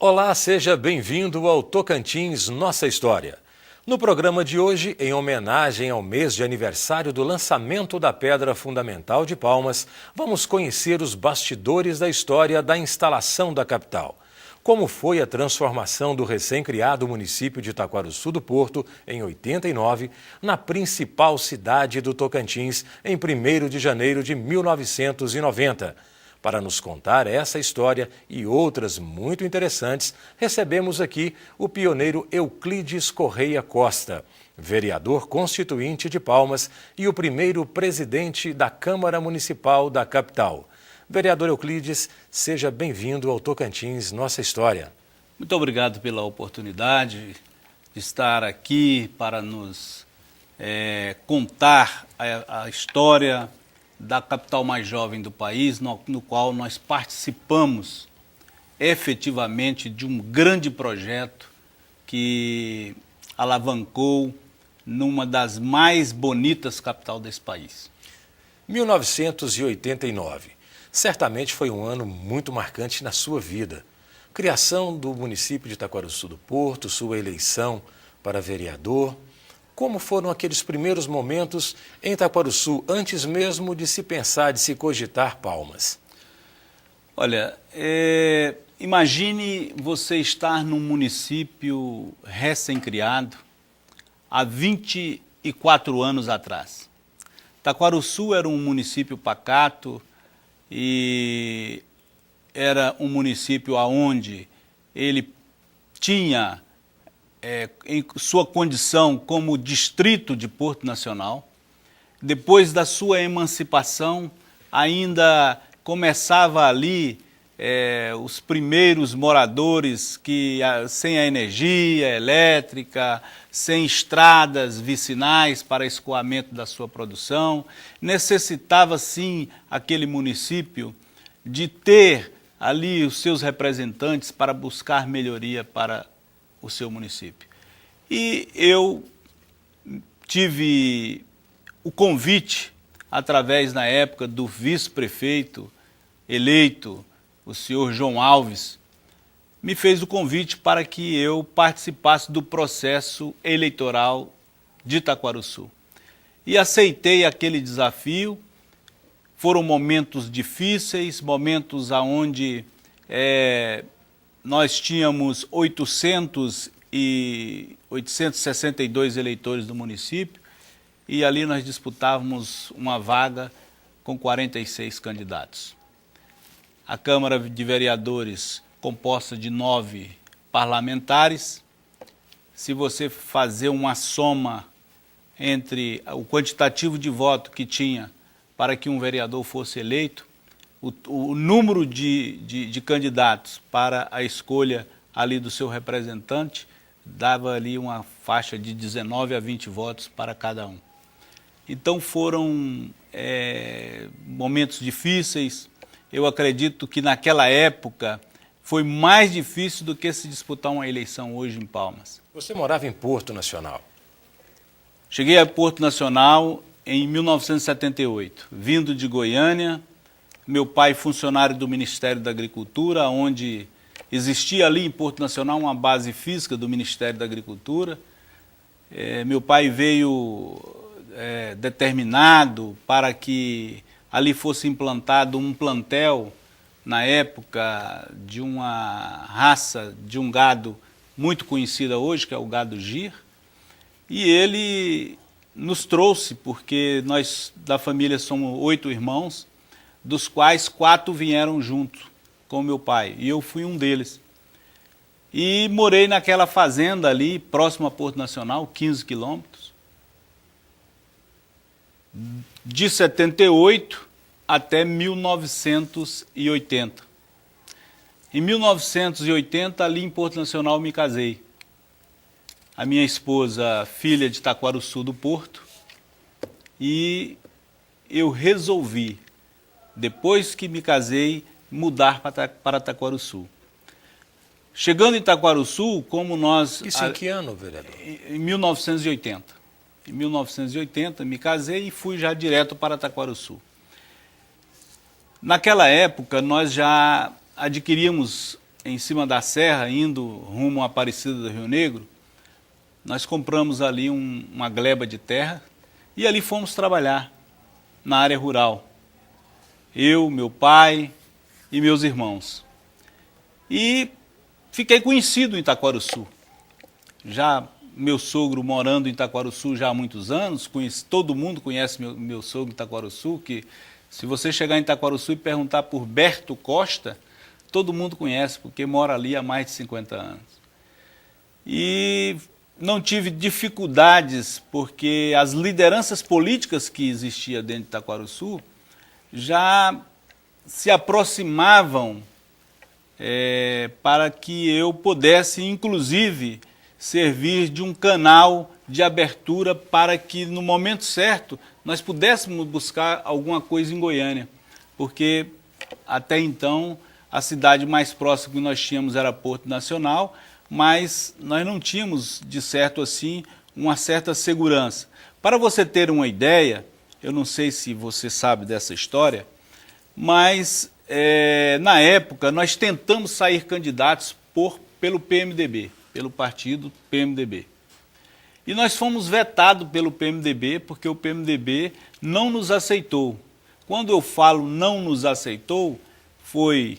Olá, seja bem-vindo ao Tocantins Nossa História. No programa de hoje, em homenagem ao mês de aniversário do lançamento da Pedra Fundamental de Palmas, vamos conhecer os bastidores da história da instalação da capital. Como foi a transformação do recém-criado município de Itaquaruçu do Porto, em 89, na principal cidade do Tocantins, em 1º de janeiro de 1990. Para nos contar essa história e outras muito interessantes, recebemos aqui o pioneiro Euclides Correia Costa, vereador constituinte de Palmas e o primeiro presidente da Câmara Municipal da capital. Vereador Euclides, seja bem-vindo ao Tocantins Nossa História. Muito obrigado pela oportunidade de estar aqui para nos contar a história da capital mais jovem do país, no qual nós participamos efetivamente de um grande projeto que alavancou numa das mais bonitas capitais desse país. 1989. Certamente foi um ano muito marcante na sua vida. Criação do município de Itaquaruçu do Porto, sua eleição para vereador. Como foram aqueles primeiros momentos em Itaquaruçu, antes mesmo de se pensar, de se cogitar Palmas? Olha, imagine você estar num município recém-criado há 24 anos atrás. Itaquaruçu era um município pacato e era um município onde ele tinha em sua condição como distrito de Porto Nacional. Depois da sua emancipação, ainda começava ali os primeiros moradores que, sem a energia elétrica, sem estradas vicinais para escoamento da sua produção, necessitava sim aquele município de ter ali os seus representantes para buscar melhoria para o seu município. E eu tive o convite, através, na época, do vice-prefeito eleito, o senhor João Alves, me fez o convite para que eu participasse do processo eleitoral de Itaquaruçu. E aceitei aquele desafio. Foram momentos difíceis, momentos onde nós tínhamos 862 eleitores do município e ali nós disputávamos uma vaga com 46 candidatos. A Câmara de Vereadores, composta de 9 parlamentares, se você fazer uma soma entre o quantitativo de voto que tinha para que um vereador fosse eleito, o número de candidatos para a escolha ali do seu representante dava ali uma faixa de 19 a 20 votos para cada um. Então foram momentos difíceis. Eu acredito que naquela época foi mais difícil do que se disputar uma eleição hoje em Palmas. Você morava em Porto Nacional? Cheguei a Porto Nacional em 1978, vindo de Goiânia. Meu pai, funcionário do Ministério da Agricultura, onde existia ali em Porto Nacional uma base física do Ministério da Agricultura. Meu pai veio determinado para que ali fosse implantado um plantel, na época, de uma raça de um gado muito conhecida hoje, que é o gado Gir. E ele nos trouxe, porque nós da família somos 8 irmãos, dos quais 4 vieram junto com meu pai, e eu fui um deles. E morei naquela fazenda ali, próximo a Porto Nacional, 15 quilômetros, de 78 até 1980. Em 1980, ali em Porto Nacional, me casei. A minha esposa, filha de Itaquaruçu do Porto, e eu resolvi, depois que me casei, mudar para Itaquaruçu. Chegando em Itaquaruçu, como nós... Isso em que ano, vereador? Em 1980. Em 1980, me casei e fui já direto para Itaquaruçu. Naquela época, nós já adquirimos em cima da serra, indo rumo à Aparecida do Rio Negro, nós compramos ali uma gleba de terra e ali fomos trabalhar na área rural. Eu, meu pai e meus irmãos. E fiquei conhecido em Itaquaruçu. Já meu sogro morando em Itaquaruçu já há muitos anos, todo mundo conhece meu sogro em Itaquaruçu, que se você chegar em Itaquaruçu e perguntar por Berto Costa, todo mundo conhece, porque mora ali há mais de 50 anos. E não tive dificuldades, porque as lideranças políticas que existiam dentro de Itaquaruçu já se aproximavam para que eu pudesse, inclusive, servir de um canal de abertura para que, no momento certo, nós pudéssemos buscar alguma coisa em Goiânia, porque até então a cidade mais próxima que nós tínhamos era Porto Nacional, mas nós não tínhamos, de certo assim, uma certa segurança. Para você ter uma ideia, eu não sei se você sabe dessa história, mas na época nós tentamos sair candidatos pelo PMDB, pelo partido PMDB. E nós fomos vetados pelo PMDB porque o PMDB não nos aceitou. Quando eu falo não nos aceitou, foi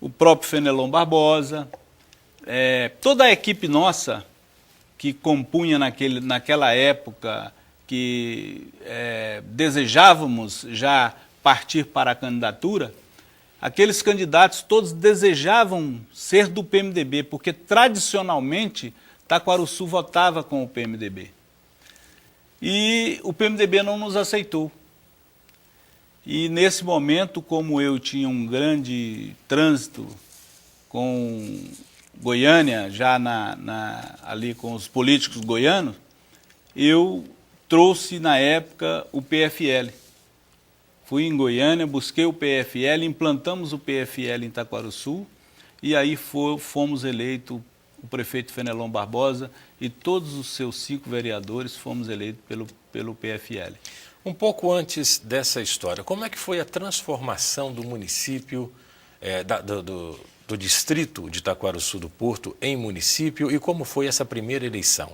o próprio Fenelon Barbosa, toda a equipe nossa que compunha naquela época, que desejávamos já partir para a candidatura, aqueles candidatos todos desejavam ser do PMDB, porque tradicionalmente Itaquaruçu votava com o PMDB. E o PMDB não nos aceitou. E nesse momento, como eu tinha um grande trânsito com Goiânia, já ali com os políticos goianos, eu trouxe na época o PFL. Fui em Goiânia, busquei o PFL, implantamos o PFL em Itaquaruçu e aí fomos eleitos o prefeito Fenelon Barbosa e todos os seus 5 vereadores fomos eleitos pelo PFL. Um pouco antes dessa história, como é que foi a transformação do município, do distrito de Itaquaruçu do Porto em município e como foi essa primeira eleição?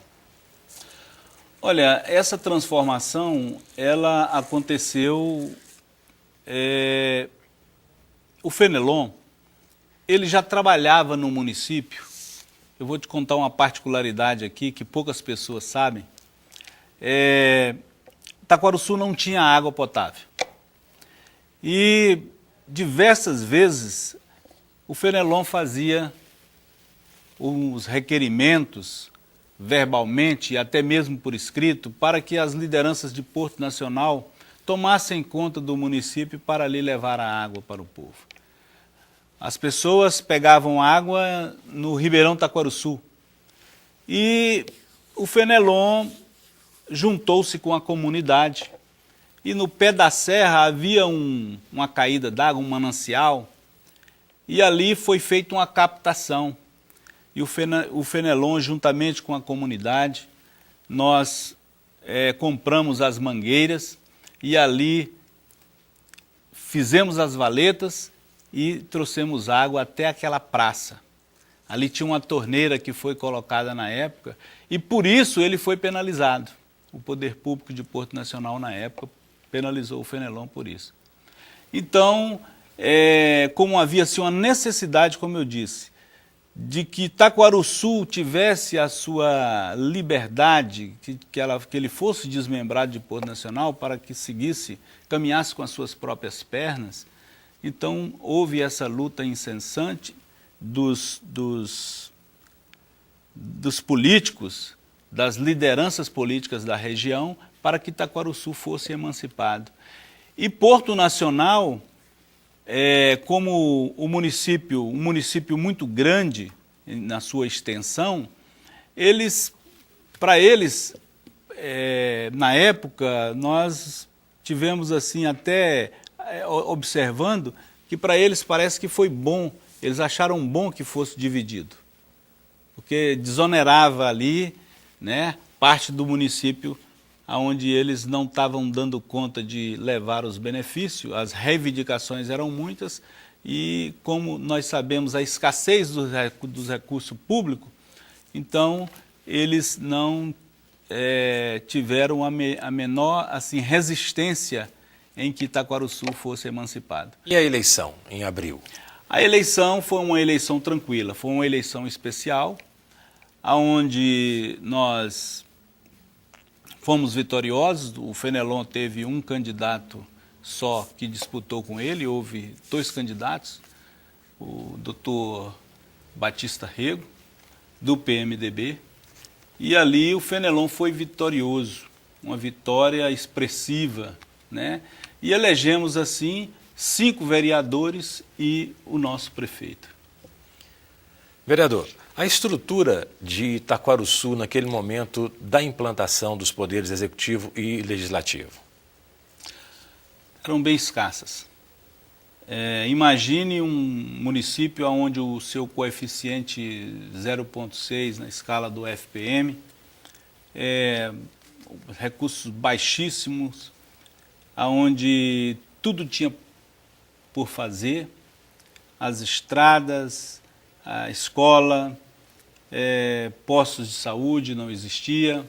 Olha, essa transformação, ela aconteceu... o Fenelon, ele já trabalhava no município. Eu vou te contar uma particularidade aqui que poucas pessoas sabem. Itaquaruçu não tinha água potável. E diversas vezes o Fenelon fazia os requerimentos verbalmente e até mesmo por escrito para que as lideranças de Porto Nacional tomassem conta do município para ali levar a água para o povo. As pessoas pegavam água no Ribeirão Itaquaruçu e o Fenelon juntou-se com a comunidade e no pé da serra havia uma caída d'água, um manancial, e ali foi feita uma captação. E o Fenelon, juntamente com a comunidade, nós compramos as mangueiras e ali fizemos as valetas e trouxemos água até aquela praça. Ali tinha uma torneira que foi colocada na época e por isso ele foi penalizado. O Poder Público de Porto Nacional na época penalizou o Fenelon por isso. Então, como havia-se uma necessidade, como eu disse, de que Itaquaruçu tivesse a sua liberdade, que ele fosse desmembrado de Porto Nacional para que seguisse, caminhasse com as suas próprias pernas. Então, houve essa luta incessante dos políticos, das lideranças políticas da região, para que Itaquaruçu fosse emancipado. E Porto Nacional, como um município muito grande na sua extensão, para eles, na época, nós tivemos assim até observando que para eles parece que foi bom, eles acharam bom que fosse dividido, porque desonerava ali, né, parte do município onde eles não estavam dando conta de levar os benefícios, as reivindicações eram muitas e como nós sabemos a escassez dos recursos públicos, então eles não tiveram a menor assim, resistência em que Itaquaruçu fosse emancipado. E a eleição, em abril? A eleição foi uma eleição tranquila, foi uma eleição especial, onde nós fomos vitoriosos. O Fenelon teve um candidato só que disputou com ele, houve 2 candidatos, o doutor Batista Rego, do PMDB, e ali o Fenelon foi vitorioso, uma vitória expressiva, né? E elegemos assim 5 vereadores e o nosso prefeito. Vereador, a estrutura de Itaquaruçu naquele momento da implantação dos poderes executivo e legislativo? Eram bem escassas. Imagine um município onde o seu coeficiente 0,6 na escala do FPM, recursos baixíssimos, onde tudo tinha por fazer, as estradas, a escola, postos de saúde não existia,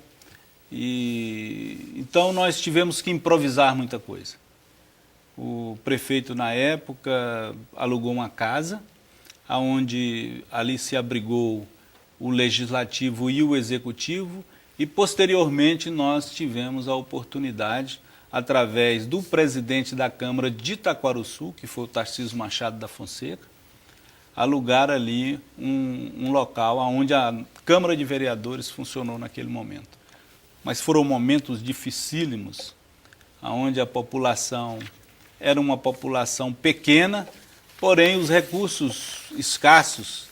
e então nós tivemos que improvisar muita coisa. O prefeito na época alugou uma casa, onde ali se abrigou o legislativo e o executivo, e posteriormente nós tivemos a oportunidade, através do presidente da Câmara de Itaquaruçu, que foi o Tarcísio Machado da Fonseca, alugar ali um local onde a Câmara de Vereadores funcionou naquele momento. Mas foram momentos dificílimos, onde a população era uma população pequena, porém os recursos escassos,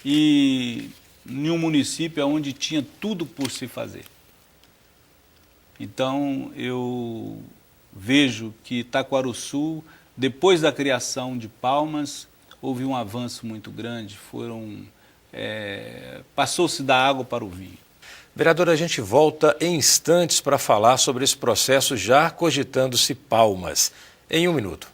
e em um município onde tinha tudo por se fazer. Então eu vejo que Itaquaruçu, depois da criação de Palmas, houve um avanço muito grande, passou-se da água para o vinho. Vereador, a gente volta em instantes para falar sobre esse processo, já cogitando-se Palmas. Em 1 minuto.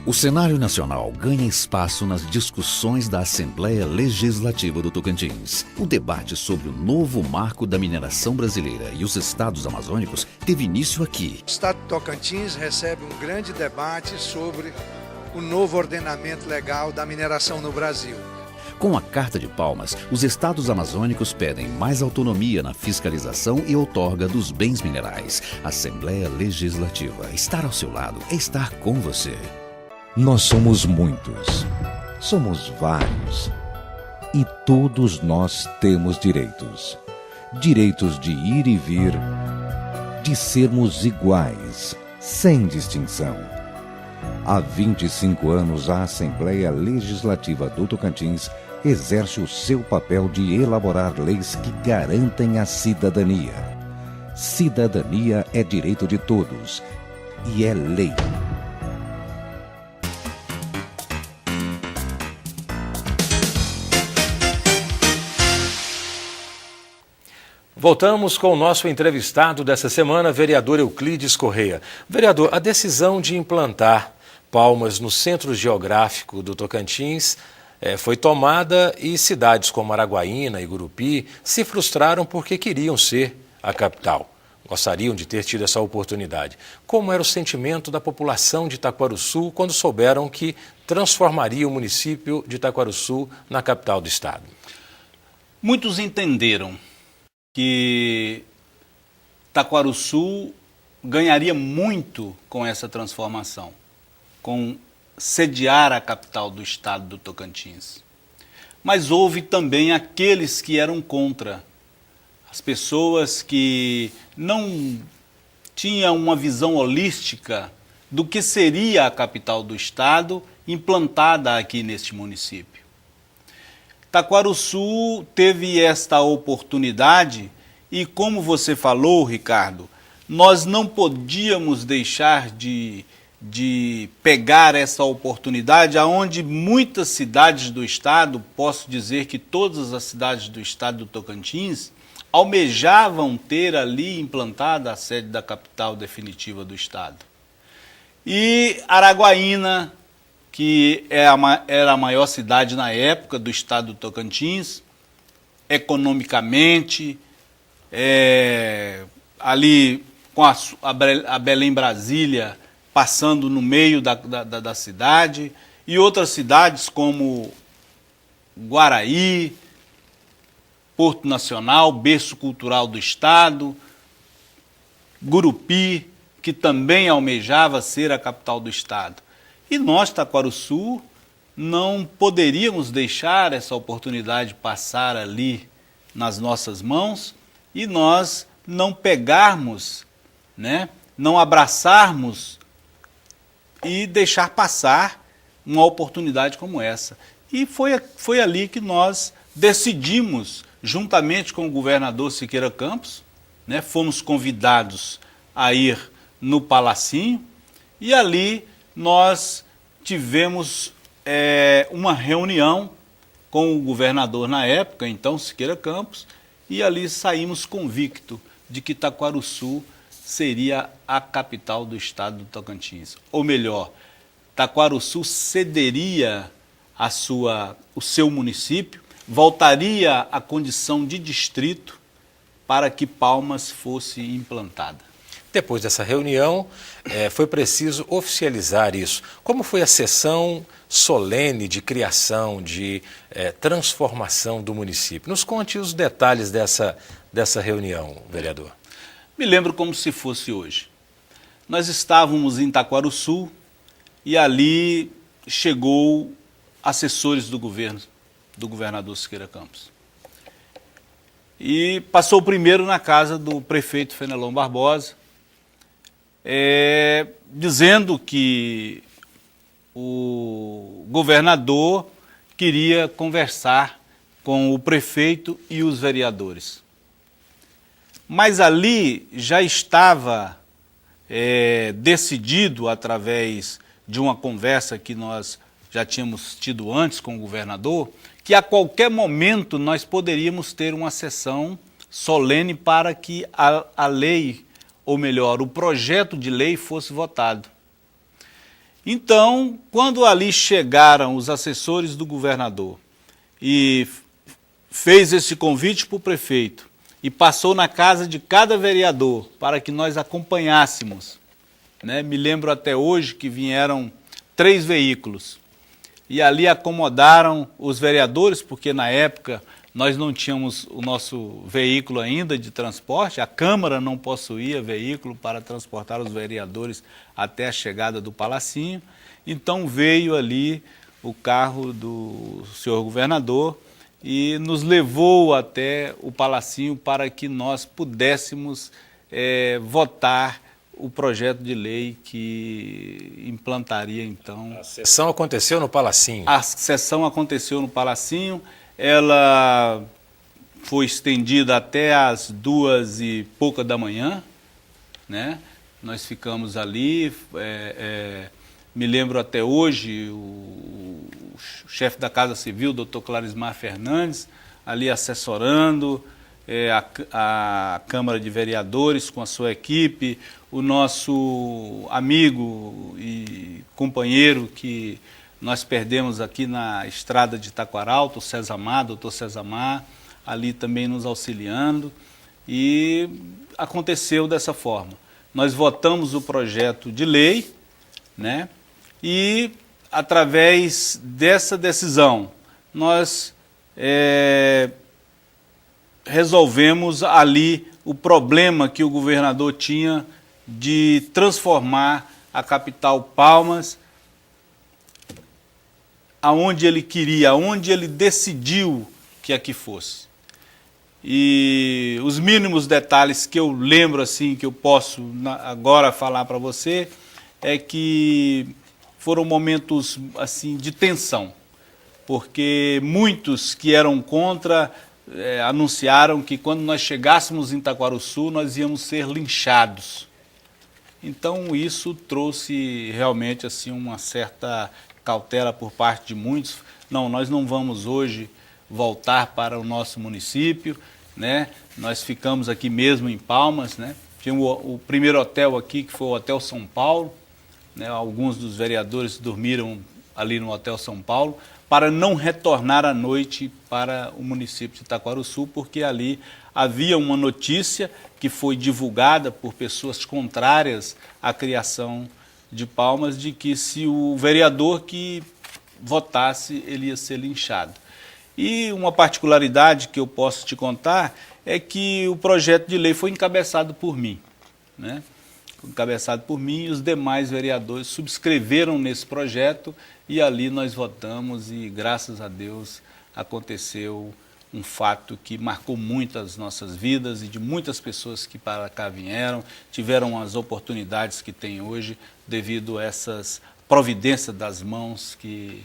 O cenário nacional ganha espaço nas discussões da Assembleia Legislativa do Tocantins. O debate sobre o novo marco da mineração brasileira e os estados amazônicos teve início aqui. O estado do Tocantins recebe um grande debate sobre o novo ordenamento legal da mineração no Brasil. Com a Carta de Palmas, os estados amazônicos pedem mais autonomia na fiscalização e outorga dos bens minerais. Assembleia Legislativa. Estar ao seu lado é estar com você. Nós somos muitos, somos vários, e todos nós temos direitos. Direitos de ir e vir, de sermos iguais, sem distinção. Há 25 anos, a Assembleia Legislativa do Tocantins exerce o seu papel de elaborar leis que garantem a cidadania. Cidadania é direito de todos e é lei. Voltamos com o nosso entrevistado dessa semana, vereador Euclides Correia. Vereador, a decisão de implantar Palmas no centro geográfico do Tocantins foi tomada, e cidades como Araguaína e Gurupi se frustraram porque queriam ser a capital. Gostariam de ter tido essa oportunidade. Como era o sentimento da população de Itaquaruçu quando souberam que transformaria o município de Itaquaruçu na capital do estado? Muitos entenderam que Itaquaruçu ganharia muito com essa transformação, com sediar a capital do estado do Tocantins. Mas houve também aqueles que eram contra, as pessoas que não tinham uma visão holística do que seria a capital do estado implantada aqui neste município. Itaquaruçu teve esta oportunidade e, como você falou, Ricardo, nós não podíamos deixar de pegar essa oportunidade, aonde muitas cidades do estado, posso dizer que todas as cidades do estado do Tocantins, almejavam ter ali implantada a sede da capital definitiva do estado. E Araguaína, que era a maior cidade na época do estado do Tocantins, economicamente, ali com a Belém Brasília passando no meio da cidade, e outras cidades como Guaraí, Porto Nacional, berço cultural do estado, Gurupi, que também almejava ser a capital do estado. E nós, Taquarussu, não poderíamos deixar essa oportunidade passar ali nas nossas mãos e nós não pegarmos, né, não abraçarmos e deixar passar uma oportunidade como essa. E foi ali que nós decidimos, juntamente com o governador Siqueira Campos, né, fomos convidados a ir no Palacinho, e ali nós tivemos uma reunião com o governador na época, então Siqueira Campos, e ali saímos convictos de que Taquarussu seria a capital do estado do Tocantins. Ou melhor, Taquarussu cederia o seu município, voltaria à condição de distrito para que Palmas fosse implantada. Depois dessa reunião, foi preciso oficializar isso. Como foi a sessão solene de criação, de transformação do município? Nos conte os detalhes dessa reunião, vereador. Me lembro como se fosse hoje. Nós estávamos em Taquarussu e ali chegou assessores do governo, do governador Siqueira Campos. E passou primeiro na casa do prefeito Fenelon Barbosa, dizendo que o governador queria conversar com o prefeito e os vereadores. Mas ali já estava decidido, através de uma conversa que nós já tínhamos tido antes com o governador, que a qualquer momento nós poderíamos ter uma sessão solene para que a lei, ou melhor, o projeto de lei fosse votado. Então, quando ali chegaram os assessores do governador e fez esse convite para o prefeito e passou na casa de cada vereador para que nós acompanhássemos, né? Me lembro até hoje que vieram 3 veículos e ali acomodaram os vereadores, porque na época nós não tínhamos o nosso veículo ainda de transporte, a Câmara não possuía veículo para transportar os vereadores até a chegada do Palacinho, então veio ali o carro do senhor governador e nos levou até o Palacinho para que nós pudéssemos votar o projeto de lei que implantaria então... A sessão aconteceu no Palacinho? A sessão aconteceu no Palacinho, ela foi estendida até as 2 e pouca da manhã, né? Nós ficamos ali, me lembro até hoje, o chefe da Casa Civil, doutor Clarismar Fernandes, ali assessorando, a Câmara de Vereadores com a sua equipe, o nosso amigo e companheiro que nós perdemos aqui na estrada de Taquaral, o doutor Cesamar, ali também nos auxiliando, e aconteceu dessa forma. Nós votamos o projeto de lei, né? E através dessa decisão nós resolvemos ali o problema que o governador tinha de transformar a capital Palmas aonde ele queria, aonde ele decidiu que aqui fosse. E os mínimos detalhes que eu lembro, assim, que eu posso agora falar para você, é que foram momentos assim de tensão, porque muitos que eram contra anunciaram que quando nós chegássemos em Taquarussu nós íamos ser linchados. Então isso trouxe realmente assim uma certa cautela por parte de muitos. Não, nós não vamos hoje voltar para o nosso município né? Nós ficamos aqui mesmo em Palmas, né? Tinha o primeiro hotel aqui, que foi o Hotel São Paulo, né? Alguns dos vereadores dormiram ali no Hotel São Paulo, para não retornar à noite para o município de Itaquaruçu, porque ali havia uma notícia que foi divulgada por pessoas contrárias à criação de Palmas, de que se o vereador que votasse, ele ia ser linchado. E uma particularidade que eu posso te contar é que o projeto de lei foi encabeçado por mim, né? Encabeçado por mim, e os demais vereadores subscreveram nesse projeto e ali nós votamos e, graças a Deus, aconteceu um fato que marcou muito as nossas vidas e de muitas pessoas que para cá vieram, tiveram as oportunidades que têm hoje devido a essas providências das mãos que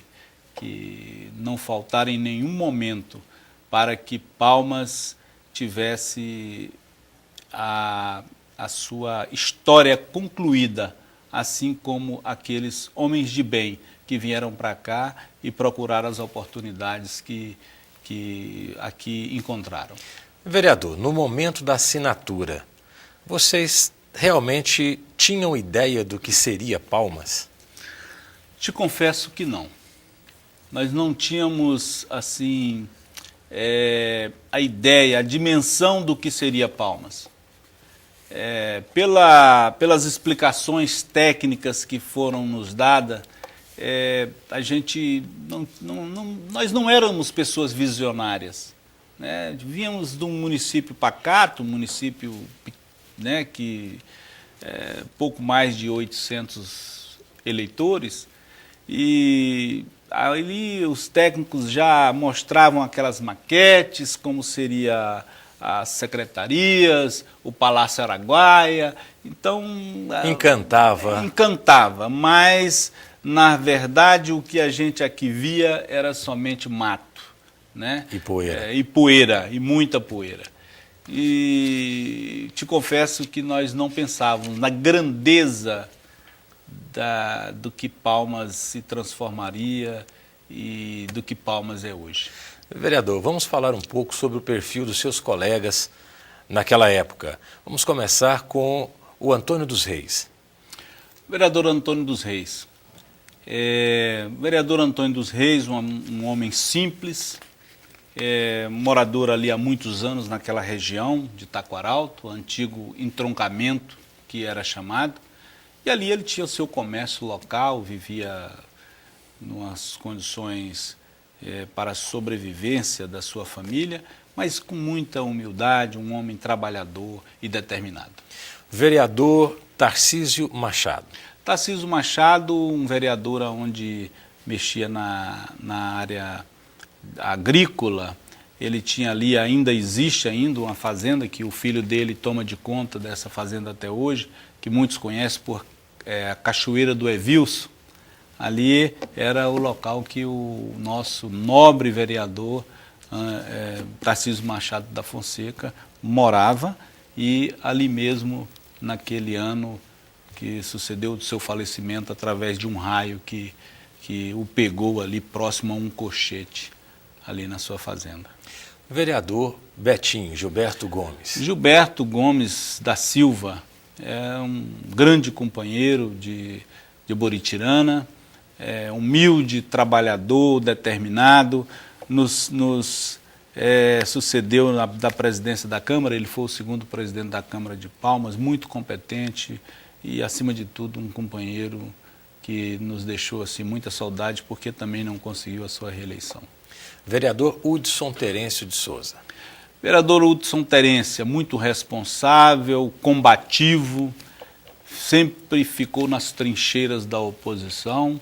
não faltaram em nenhum momento para que Palmas tivesse a sua história concluída, assim como aqueles homens de bem que vieram para cá e procuraram as oportunidades que aqui encontraram. Vereador, no momento da assinatura, vocês realmente tinham ideia do que seria Palmas? Te confesso que não. Nós não tínhamos, assim, a ideia, a dimensão do que seria Palmas. Pelas explicações técnicas que foram nos dadas, a gente nós não éramos pessoas visionárias, né? Víamos de um município pacato, um município, né, que pouco mais de 800 eleitores, e ali os técnicos já mostravam aquelas maquetes, como seria as secretarias, o Palácio Araguaia, então... Encantava, mas, na verdade, o que a gente aqui via era somente mato, né? E poeira. E poeira, e muita poeira. E te confesso que nós não pensávamos na grandeza do que Palmas se transformaria e do que Palmas é hoje. Vereador, vamos falar um pouco sobre o perfil dos seus colegas naquela época. Vamos começar com o Antônio dos Reis. Vereador Antônio dos Reis. Vereador Antônio dos Reis, um homem simples, morador ali há muitos anos naquela região de Taquaralto, antigo entroncamento que era chamado, e ali ele tinha o seu comércio local, vivia em umas condições para a sobrevivência da sua família, mas com muita humildade, um homem trabalhador e determinado. Vereador Tarcísio Machado. Tarcísio Machado, um vereador onde mexia na área agrícola. Ele tinha ali, ainda existe uma fazenda que o filho dele toma de conta dessa fazenda até hoje, que muitos conhecem por a Cachoeira do Evilson. Ali era o local que o nosso nobre vereador Tarcísio Machado da Fonseca morava, e ali mesmo, naquele ano que sucedeu do seu falecimento, através de um raio que o pegou ali próximo a um cochete, ali na sua fazenda. Vereador Betinho, Gilberto Gomes. Gilberto Gomes da Silva é um grande companheiro de Boritirana, humilde, trabalhador, determinado, nos sucedeu da presidência da Câmara. Ele foi o segundo presidente da Câmara de Palmas, muito competente e, acima de tudo, um companheiro que nos deixou assim muita saudade, porque também não conseguiu a sua reeleição. Vereador Hudson Terêncio de Souza. Vereador Hudson Terêncio, muito responsável, combativo, sempre ficou nas trincheiras da oposição,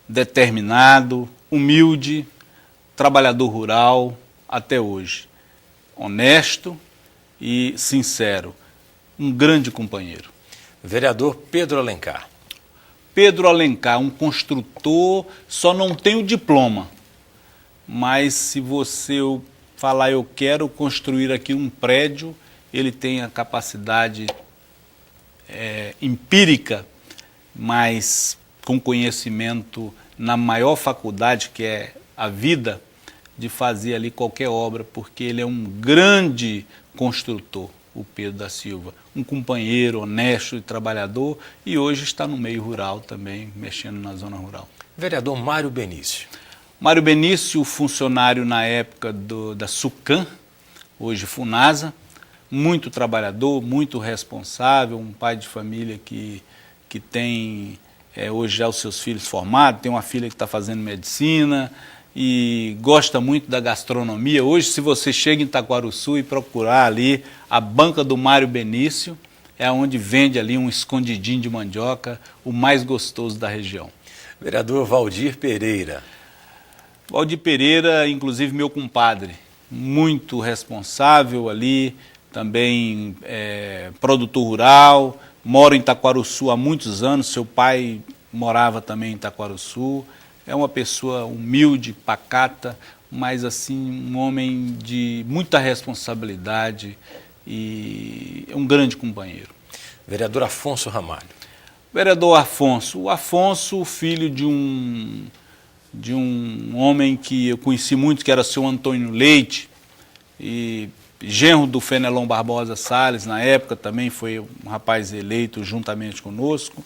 determinado, humilde, trabalhador rural até hoje, honesto e sincero, um grande companheiro. Vereador Pedro Alencar. Pedro Alencar, um construtor, só não tem o diploma, mas se você falar eu quero construir aqui um prédio, ele tem a capacidade empírica, mas com conhecimento na maior faculdade que é a vida, de fazer ali qualquer obra, porque ele é um grande construtor, o Pedro da Silva, um companheiro honesto e trabalhador, e hoje está no meio rural também, mexendo na zona rural. Vereador Mário Benício. Mário Benício, funcionário na época da SUCAM, hoje FUNASA, muito trabalhador, muito responsável, um pai de família que tem hoje já os seus filhos formados, tem uma filha que está fazendo medicina e gosta muito da gastronomia. Hoje, se você chega em Itaquaruçu e procurar ali a banca do Mário Benício, é onde vende ali um escondidinho de mandioca, o mais gostoso da região. Vereador Valdir Pereira. Valdir Pereira, inclusive meu compadre, muito responsável ali, também produtor rural, mora em Itaquaruçu há muitos anos, seu pai morava também em Itaquaruçu, é uma pessoa humilde, pacata, mas assim, um homem de muita responsabilidade e é um grande companheiro. Vereador Afonso Ramalho. Vereador Afonso, o Afonso, filho de um homem que eu conheci muito, que era seu Antônio Leite, e genro do Fenelon Barbosa Salles, na época também foi um rapaz eleito juntamente conosco.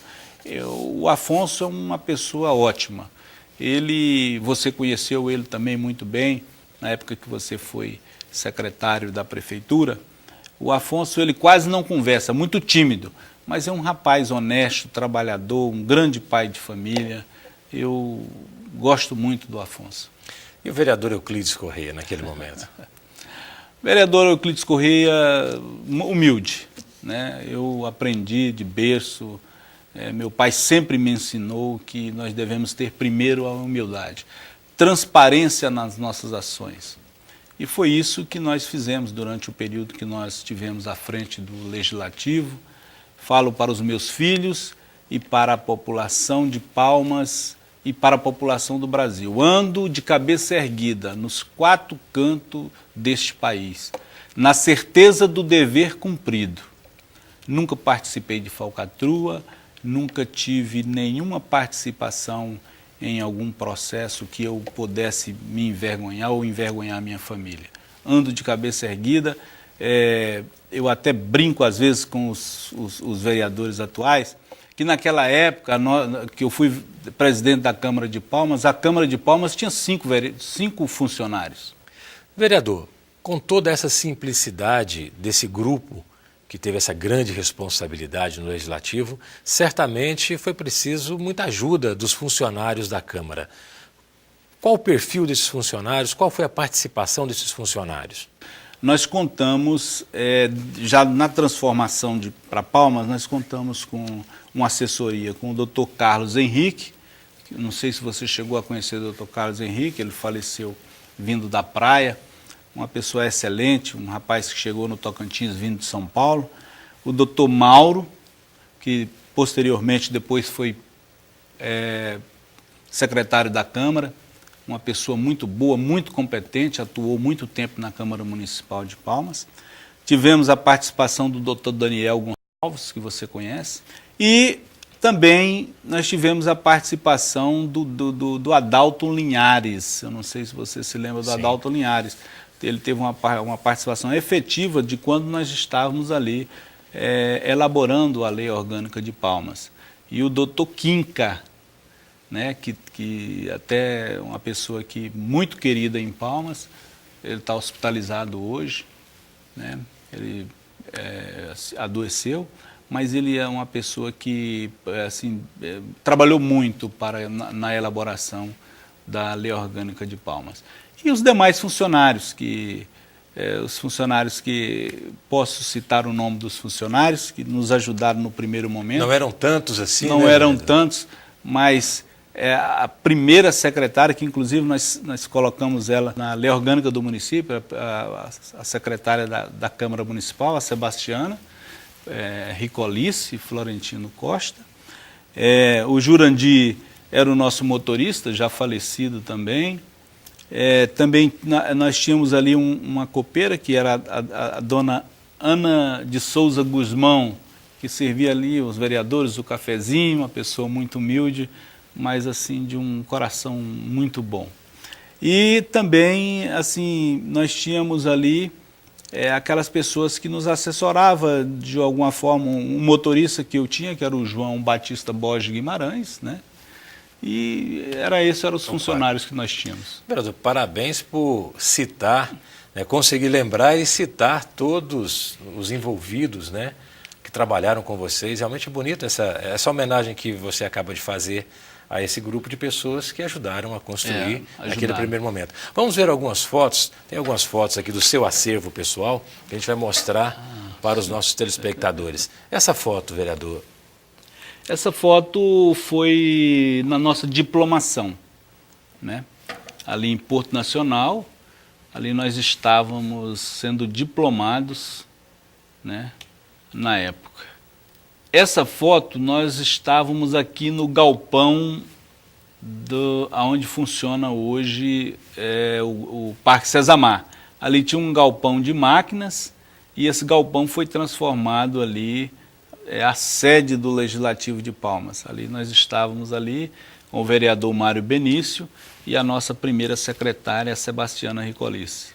O Afonso é uma pessoa ótima. Você conheceu ele também muito bem, na época que você foi secretário da prefeitura. O Afonso, ele quase não conversa, muito tímido, mas é um rapaz honesto, trabalhador, um grande pai de família. Eu gosto muito do Afonso. E o vereador Euclides Correia, naquele momento? Vereador Euclides Correia, humilde, né? Eu aprendi de berço, meu pai sempre me ensinou que nós devemos ter primeiro a humildade, transparência nas nossas ações. E foi isso que nós fizemos durante o período que nós estivemos à frente do Legislativo. Falo para os meus filhos e para a população de Palmas e para a população do Brasil. Ando de cabeça erguida nos 4 cantos deste país, na certeza do dever cumprido. Nunca participei de falcatrua, nunca tive nenhuma participação em algum processo que eu pudesse me envergonhar ou envergonhar a minha família. Ando de cabeça erguida, eu até brinco às vezes com os vereadores atuais, que naquela época, que eu fui presidente da Câmara de Palmas, a Câmara de Palmas tinha 5 funcionários. Vereador, com toda essa simplicidade desse grupo que teve essa grande responsabilidade no Legislativo, certamente foi preciso muita ajuda dos funcionários da Câmara. Qual o perfil desses funcionários? Qual foi a participação desses funcionários? Nós contamos, já na transformação para Palmas, nós contamos com uma assessoria com o Dr. Carlos Henrique. Não sei se você chegou a conhecer o Dr. Carlos Henrique, ele faleceu vindo da praia, uma pessoa excelente, um rapaz que chegou no Tocantins vindo de São Paulo. O Dr. Mauro, que posteriormente depois foi secretário da Câmara, uma pessoa muito boa, muito competente, atuou muito tempo na Câmara Municipal de Palmas. Tivemos a participação do Dr. Daniel Gonçalves, que você conhece, e também nós tivemos a participação do Adalto Linhares. Eu não sei se você se lembra do Sim. Adalto Linhares. Ele teve uma participação efetiva de quando nós estávamos ali elaborando a Lei Orgânica de Palmas. E o Dr. Quinca, né, que até uma pessoa que muito querida em Palmas, ele está hospitalizado hoje, né, ele adoeceu, mas ele é uma pessoa que trabalhou muito na elaboração da Lei Orgânica de Palmas. E os demais funcionários, posso citar o nome dos funcionários, que nos ajudaram no primeiro momento. Não eram tantos assim, Não eram tantos, mas a primeira secretária, que inclusive nós colocamos ela na Lei Orgânica do município, a secretária da Câmara Municipal, a Sebastiana, Ricolice Florentino Costa. O Jurandir era o nosso motorista, já falecido também. Também nós tínhamos ali uma copeira, que era a dona Ana de Souza Guzmão, que servia ali os vereadores, o cafezinho, uma pessoa muito humilde, mas assim de um coração muito bom. E também, assim, nós tínhamos ali aquelas pessoas que nos assessoravam de alguma forma, um motorista que eu tinha, que era o João Batista Borges Guimarães, né? E eram os funcionários que nós tínhamos. Vereador, parabéns por citar, né, conseguir lembrar e citar todos os envolvidos, né, que trabalharam com vocês. Realmente é bonito essa homenagem que você acaba de fazer a esse grupo de pessoas que ajudaram a construir naquele primeiro momento. Vamos ver algumas fotos, tem algumas fotos aqui do seu acervo pessoal, que a gente vai mostrar para os nossos telespectadores. Essa foto, vereador. Essa foto foi na nossa diplomação, né? Ali em Porto Nacional, ali nós estávamos sendo diplomados, né, na época. Essa foto, nós estávamos aqui no galpão onde funciona hoje o Parque Cezamar. Ali tinha um galpão de máquinas e esse galpão foi transformado ali, a sede do Legislativo de Palmas. Ali nós estávamos ali com o vereador Mário Benício e a nossa primeira secretária, Sebastiana Ricolice.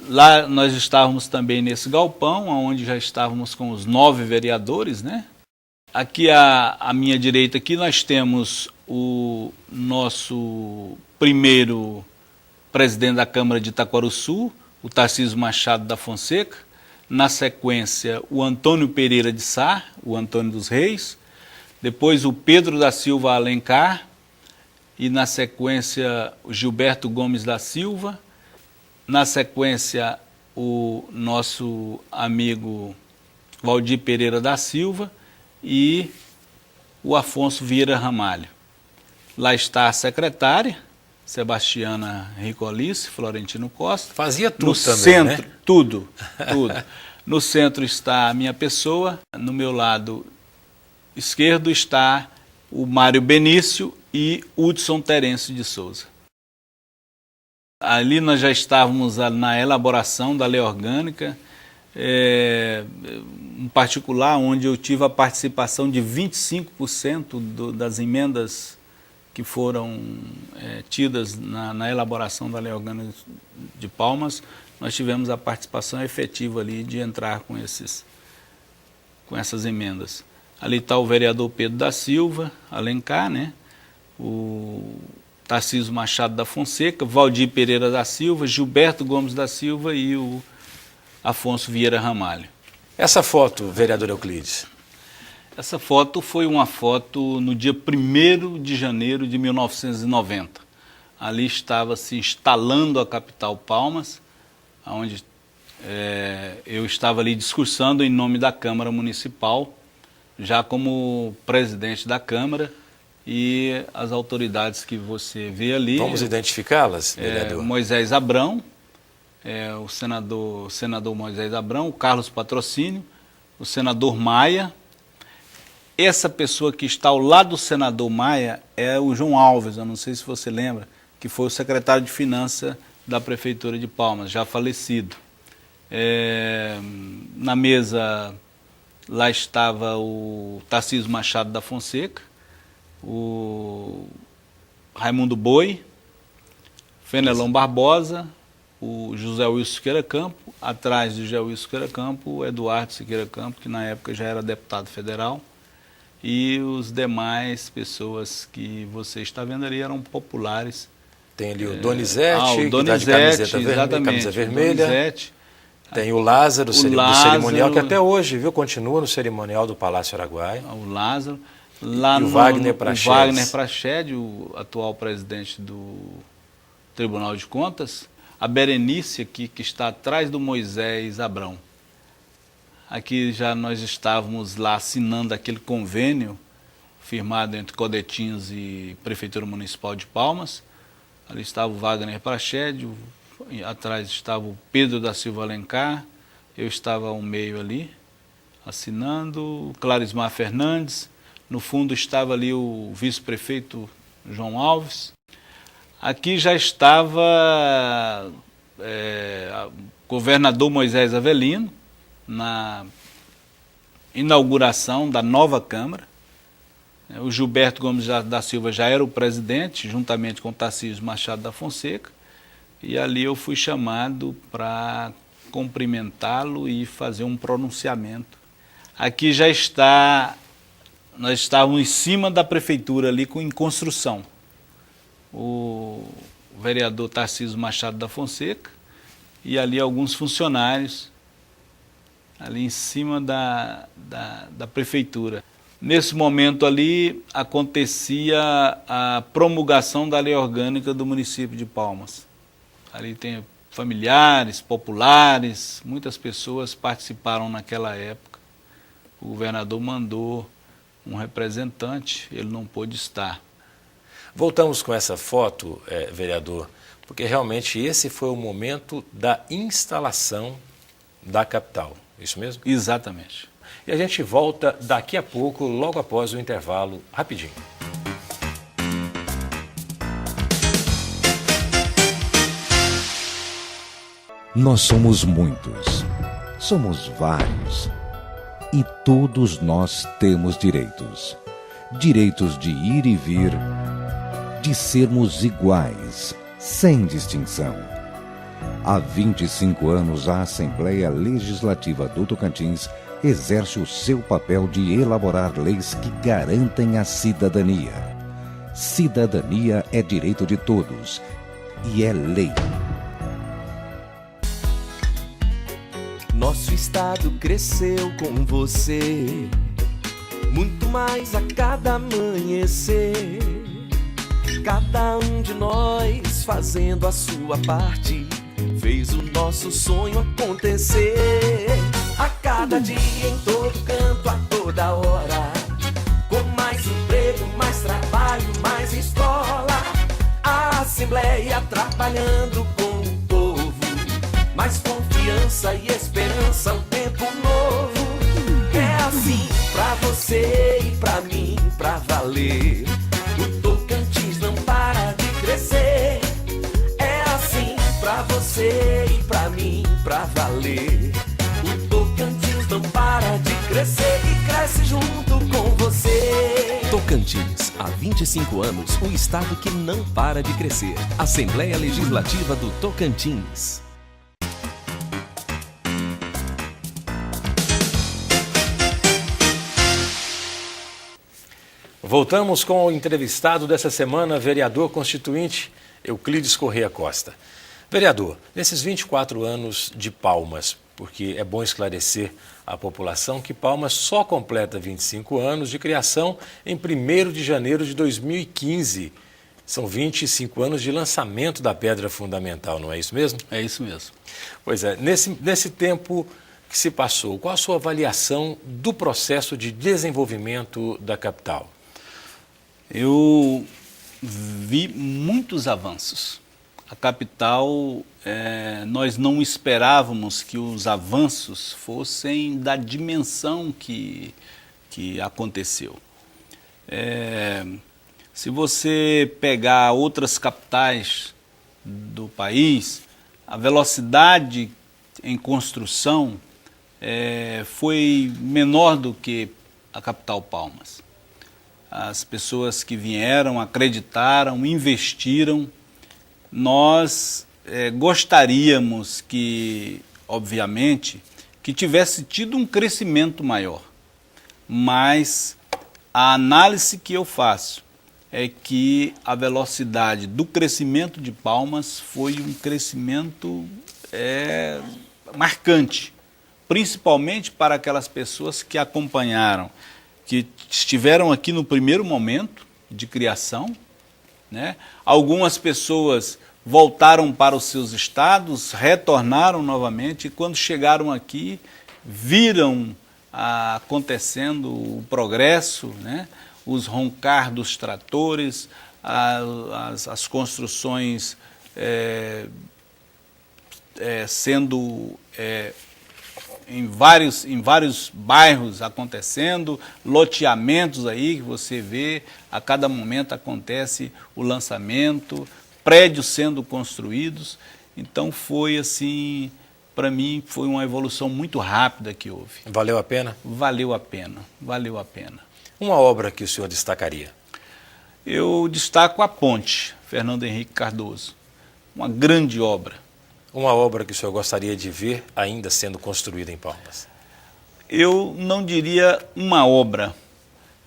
Lá nós estávamos também nesse galpão, onde já estávamos com os 9 vereadores, né? Aqui à minha direita aqui nós temos o nosso primeiro presidente da Câmara de Itaquaruçu, o Tarcísio Machado da Fonseca. Na sequência, o Antônio Pereira de Sá, o Antônio dos Reis. Depois o Pedro da Silva Alencar. E na sequência, o Gilberto Gomes da Silva. Na sequência, o nosso amigo Valdir Pereira da Silva e o Afonso Vieira Ramalho. Lá está a secretária, Sebastiana Ricolice, Florentino Costa. Fazia tudo no também, centro, né? Tudo. No centro está a minha pessoa, no meu lado esquerdo está o Mário Benício e Hudson Terêncio de Souza. Ali nós já estávamos na elaboração da lei orgânica, em particular onde eu tive a participação de 25% das emendas que foram tidas na elaboração da lei orgânica de Palmas. Nós tivemos a participação efetiva ali de entrar com essas emendas. Ali está o vereador Pedro da Silva Alencar, né? O Tarcísio Machado da Fonseca, Valdir Pereira da Silva, Gilberto Gomes da Silva e o Afonso Vieira Ramalho. Essa foto, vereador Euclides? Essa foto foi uma foto no dia 1º de janeiro de 1990. Ali estava se instalando a capital Palmas, onde eu estava ali discursando em nome da Câmara Municipal, já como presidente da Câmara, e as autoridades que você vê ali. Vamos identificá-las, vereador? Moisés Abrão, o senador Moisés Abrão, o Carlos Patrocínio, o senador Maia. Essa pessoa que está ao lado do senador Maia é o João Alves, eu não sei se você lembra, que foi o secretário de Finanças da Prefeitura de Palmas, já falecido. Na mesa, lá estava o Tarcísio Machado da Fonseca, o Raimundo Boi, Fenelon Barbosa, o José Wilson Siqueira Campo, atrás do José Wilson Siqueira Campo, o Eduardo Siqueira Campo, que na época já era deputado federal, e os demais pessoas que você está vendo ali eram populares. Tem ali o Donizete, o Donizete, que está de camiseta exatamente, camisa vermelha. Donizete. Tem o Lázaro, do Lázaro, cerimonial, que até hoje, viu, continua no cerimonial do Palácio Araguaia. O Lázaro. Lá e o Wagner Prachedes. O Wagner Prachedes, o atual presidente do Tribunal de Contas. A Berenice aqui, que está atrás do Moisés Abrão. Aqui já nós estávamos lá assinando aquele convênio firmado entre Codetinhos e Prefeitura Municipal de Palmas. Ali estava o Wagner Prachedes, atrás estava o Pedro da Silva Alencar, eu estava ao meio ali, assinando, Clarismar Fernandes. No fundo estava ali o vice-prefeito João Alves. Aqui já estava o governador Moisés Avelino, na inauguração da nova Câmara. O Gilberto Gomes da Silva já era o presidente, juntamente com o Tarcísio Machado da Fonseca, e ali eu fui chamado para cumprimentá-lo e fazer um pronunciamento. Aqui já está, nós estávamos em cima da prefeitura ali em construção. O vereador Tarcísio Machado da Fonseca e ali alguns funcionários ali em cima da prefeitura. Nesse momento ali acontecia a promulgação da lei orgânica do município de Palmas. Ali tem familiares, populares, muitas pessoas participaram naquela época. O governador mandou um representante, ele não pôde estar. Voltamos com essa foto, vereador, porque realmente esse foi o momento da instalação da capital, isso mesmo? Exatamente. E a gente volta daqui a pouco, logo após o intervalo, rapidinho. Nós somos muitos, somos vários, e todos nós temos direitos. Direitos de ir e vir, de sermos iguais, sem distinção. Há 25 anos, a Assembleia Legislativa do Tocantins exerce o seu papel de elaborar leis que garantem a cidadania. Cidadania é direito de todos e é lei. Nosso estado cresceu com você, muito mais a cada amanhecer. Cada um de nós fazendo a sua parte, fez o nosso sonho acontecer. A cada dia, em todo canto, a toda hora, com mais emprego, mais trabalho, mais escola. A Assembleia trabalhando com o povo, mais confiança e esperança, um tempo novo. É assim pra você e pra mim, pra valer. O Tocantins não para de crescer. É assim pra você e pra mim, pra valer. O Tocantins não para de crescer e cresce junto com você. Tocantins, há 25 anos, o estado que não para de crescer. Assembleia Legislativa do Tocantins. Voltamos com o entrevistado dessa semana, vereador constituinte Euclides Corrêa Costa. Vereador, nesses 24 anos de Palmas, porque é bom esclarecer à população que Palmas só completa 25 anos de criação em 1º de janeiro de 2015. São 25 anos de lançamento da pedra fundamental, não é isso mesmo? É isso mesmo. Pois é, nesse tempo que se passou, qual a sua avaliação do processo de desenvolvimento da capital? Eu vi muitos avanços. A capital, nós não esperávamos que os avanços fossem da dimensão que aconteceu. Se você pegar outras capitais do país, a velocidade em construção foi menor do que a capital Palmas. As pessoas que vieram, acreditaram, investiram. Nós gostaríamos que, obviamente, que tivesse tido um crescimento maior. Mas a análise que eu faço é que a velocidade do crescimento de Palmas foi um crescimento marcante, principalmente para aquelas pessoas que acompanharam, que estiveram aqui no primeiro momento de criação, né? Algumas pessoas voltaram para os seus estados, retornaram novamente e quando chegaram aqui viram acontecendo o progresso, né? Os roncar dos tratores, as construções sendo em vários bairros acontecendo, loteamentos aí que você vê, a cada momento acontece o lançamento, prédios sendo construídos. Então foi assim, para mim foi uma evolução muito rápida que houve. Valeu a pena? Valeu a pena, valeu a pena. Uma obra que o senhor destacaria? Eu destaco a ponte Fernando Henrique Cardoso, uma grande obra. Uma obra que o senhor gostaria de ver ainda sendo construída em Palmas? Eu não diria uma obra,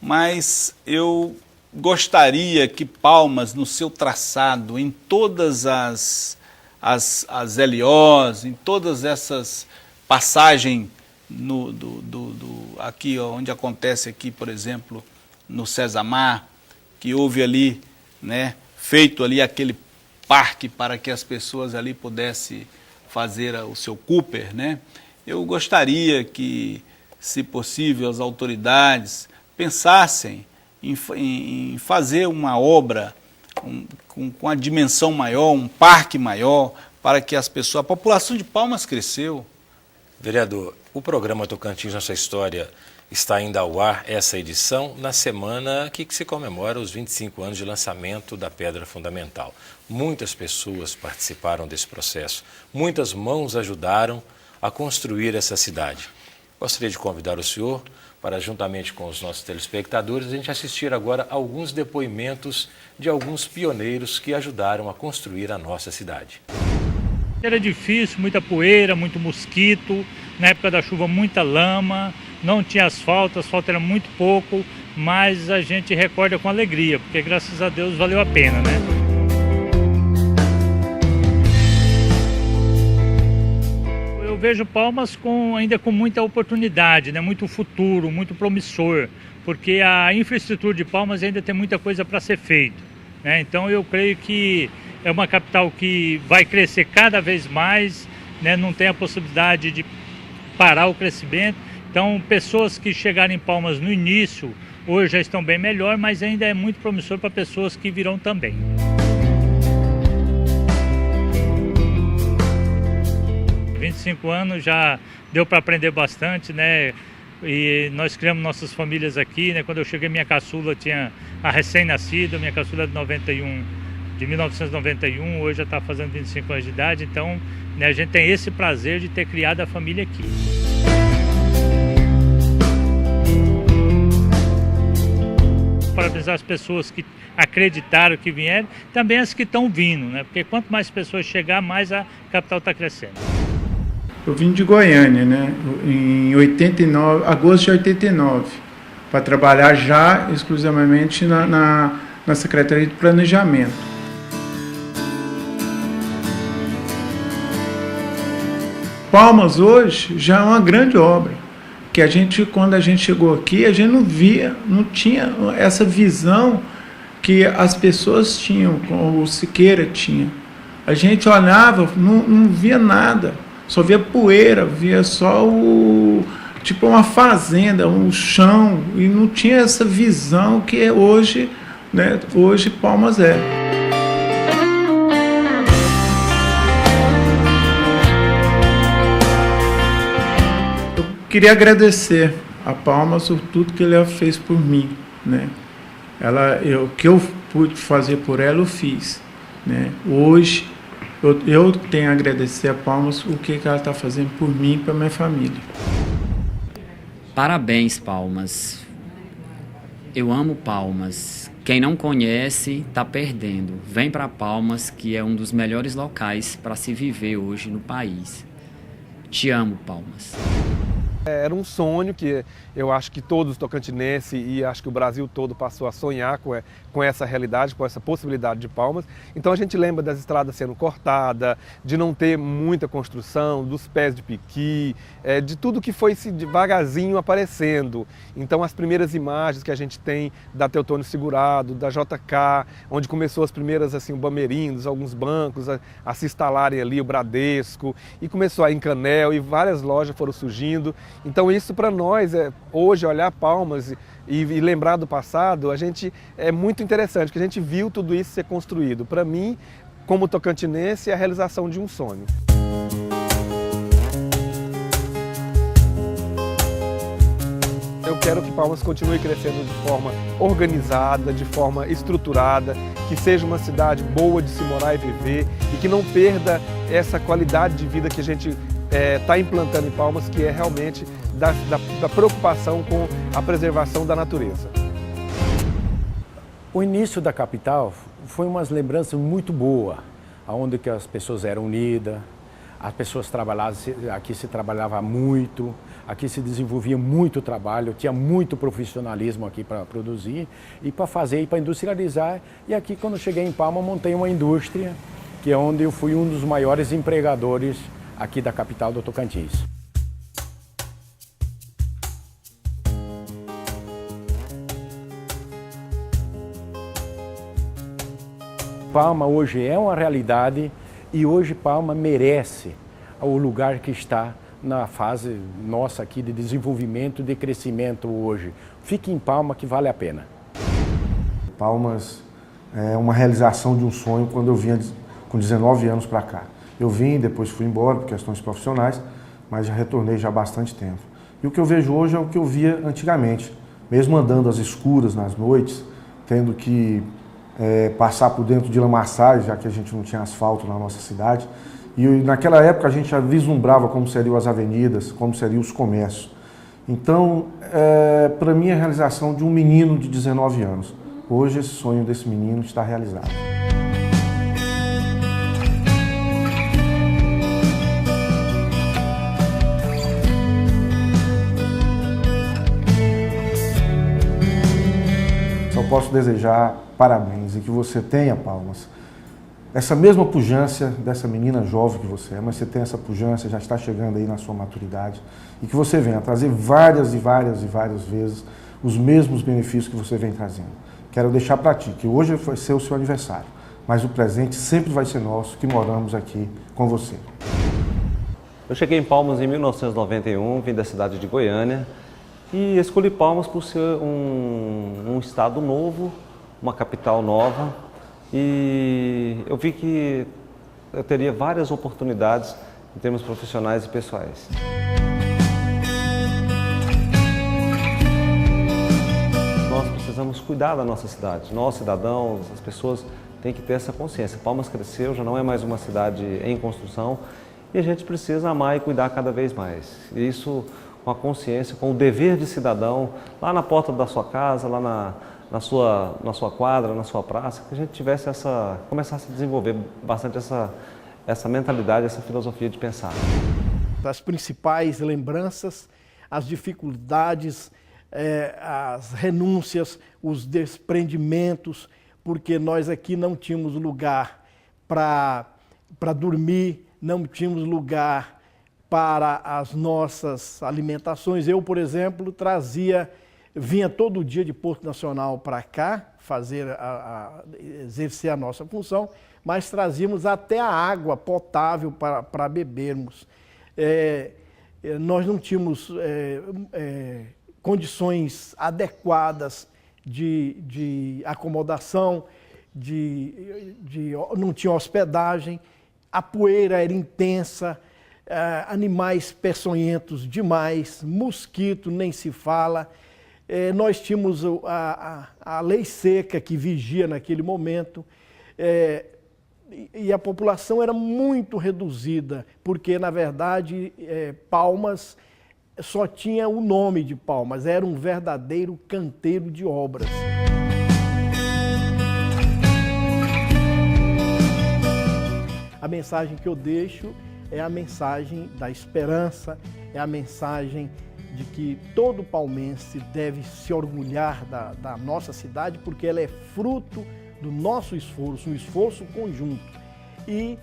mas eu gostaria que Palmas, no seu traçado, em todas as LOs, em todas essas passagens aqui onde acontece aqui, por exemplo, no Césamar, que houve ali, né, feito ali aquele parque para que as pessoas ali pudessem fazer o seu Cooper, né? Eu gostaria que, se possível, as autoridades pensassem em fazer uma obra com a dimensão maior, um parque maior, para que as pessoas... A população de Palmas cresceu. Vereador, o programa Tocantins Nossa História está ainda ao ar, essa edição, na semana que se comemora os 25 anos de lançamento da Pedra Fundamental. Muitas pessoas participaram desse processo, muitas mãos ajudaram a construir essa cidade. Gostaria de convidar o senhor para, juntamente com os nossos telespectadores, a gente assistir agora a alguns depoimentos de alguns pioneiros que ajudaram a construir a nossa cidade. Era difícil, muita poeira, muito mosquito, na época da chuva muita lama, não tinha asfalto era muito pouco, mas a gente recorda com alegria, porque graças a Deus valeu a pena, né? Eu vejo Palmas ainda com muita oportunidade, né? Muito futuro, muito promissor, porque a infraestrutura de Palmas ainda tem muita coisa para ser feita, né? Então eu creio que é uma capital que vai crescer cada vez mais, né? Não tem a possibilidade de parar o crescimento. Então, pessoas que chegarem em Palmas no início, hoje já estão bem melhor, mas ainda é muito promissor para pessoas que virão também. Há 25 anos já deu para aprender bastante, né? E nós criamos nossas famílias aqui, né? Quando eu cheguei, minha caçula tinha a recém-nascida, minha caçula é de 1991, hoje já está fazendo 25 anos de idade, então, né, a gente tem esse prazer de ter criado a família aqui. Parabenizar as pessoas que acreditaram, que vieram, também as que estão vindo, né? Porque quanto mais pessoas chegar, mais a capital está crescendo. Eu vim de Goiânia, né? Em 89, agosto de 89, para trabalhar já exclusivamente na Secretaria de Planejamento. Palmas hoje já é uma grande obra. Que quando a gente chegou aqui, a gente não tinha essa visão que as pessoas tinham, como o Siqueira tinha. A gente olhava, não via nada, só via poeira, via só tipo uma fazenda, um chão, e não tinha essa visão que hoje, né, hoje Palmas é. Queria agradecer a Palmas por tudo que ela fez por mim, né? O que eu pude fazer por ela, eu fiz, né? Hoje eu tenho a agradecer a Palmas o que ela está fazendo por mim e para minha família. Parabéns, Palmas. Eu amo Palmas. Quem não conhece está perdendo. Vem para Palmas, que é um dos melhores locais para se viver hoje no país. Te amo, Palmas. Era um sonho que eu acho que todos os tocantinenses e acho que o Brasil todo passou a sonhar com essa realidade, com essa possibilidade de Palmas. Então a gente lembra das estradas sendo cortadas, de não ter muita construção, dos pés de piqui, de tudo que foi devagarzinho aparecendo. Então as primeiras imagens que a gente tem da Teotônio Segurado, da JK, onde começou as primeiras, assim, o Bamerindos, alguns bancos a se instalarem ali, o Bradesco, e começou a Encanel e várias lojas foram surgindo. Então isso para nós, hoje, olhar Palmas e lembrar do passado, é muito interessante, porque a gente viu tudo isso ser construído. Para mim, como tocantinense, é a realização de um sonho. Eu quero que Palmas continue crescendo de forma organizada, de forma estruturada, que seja uma cidade boa de se morar e viver e que não perda essa qualidade de vida que a gente está implantando em Palmas, que é realmente da preocupação com a preservação da natureza. O início da capital foi umas lembranças muito boas, onde que as pessoas eram unidas, as pessoas trabalhavam, aqui se trabalhava muito, aqui se desenvolvia muito trabalho, tinha muito profissionalismo aqui para produzir e para fazer e para industrializar. E aqui, quando cheguei em Palma, montei uma indústria, que é onde eu fui um dos maiores empregadores aqui da capital do Tocantins. Palma hoje é uma realidade e hoje Palma merece o lugar que está na fase nossa aqui de desenvolvimento, de crescimento hoje. Fique em Palma que vale a pena. Palmas é uma realização de um sonho quando eu vinha com 19 anos para cá. Eu vim, depois fui embora por questões profissionais, mas já retornei já há bastante tempo. E o que eu vejo hoje é o que eu via antigamente, mesmo andando às escuras nas noites, tendo que passar por dentro de lamaçais, já que a gente não tinha asfalto na nossa cidade. E naquela época a gente já vislumbrava como seriam as avenidas, como seriam os comércios. Então, para mim, é a realização de um menino de 19 anos. Hoje, esse sonho desse menino está realizado. Só posso desejar parabéns e que você tenha, Palmas, essa mesma pujança dessa menina jovem que você é, mas você tem essa pujança, já está chegando aí na sua maturidade e que você venha trazer várias e várias e várias vezes os mesmos benefícios que você vem trazendo. Quero deixar para ti que hoje vai ser o seu aniversário, mas o presente sempre vai ser nosso, que moramos aqui com você. Eu cheguei em Palmas em 1991, vim da cidade de Goiânia e escolhi Palmas por ser um estado novo, uma capital nova, e eu vi que eu teria várias oportunidades em termos profissionais e pessoais. Nós precisamos cuidar da nossa cidade. Nós, cidadãos, as pessoas têm que ter essa consciência. Palmas cresceu, já não é mais uma cidade em construção e a gente precisa amar e cuidar cada vez mais. E isso com a consciência, com o dever de cidadão, lá na porta da sua casa, lá na sua quadra, na sua praça, que a gente tivesse começasse a desenvolver bastante essa mentalidade, essa filosofia de pensar. As principais lembranças, as dificuldades, as renúncias, os desprendimentos, porque nós aqui não tínhamos lugar para dormir, não tínhamos lugar para as nossas alimentações. Eu, por exemplo, vinha todo dia de Porto Nacional para cá, exercer a nossa função, mas trazíamos até a água potável para bebermos. Nós não tínhamos condições adequadas de acomodação, não tinha hospedagem, a poeira era intensa, animais peçonhentos demais, mosquito nem se fala. Nós tínhamos a lei seca que vigia naquele momento e a população era muito reduzida, porque, na verdade, Palmas só tinha o nome de Palmas, era um verdadeiro canteiro de obras. A mensagem que eu deixo é a mensagem da esperança, é a mensagem de que todo palmense deve se orgulhar da nossa cidade, porque ela é fruto do nosso esforço, um esforço conjunto, e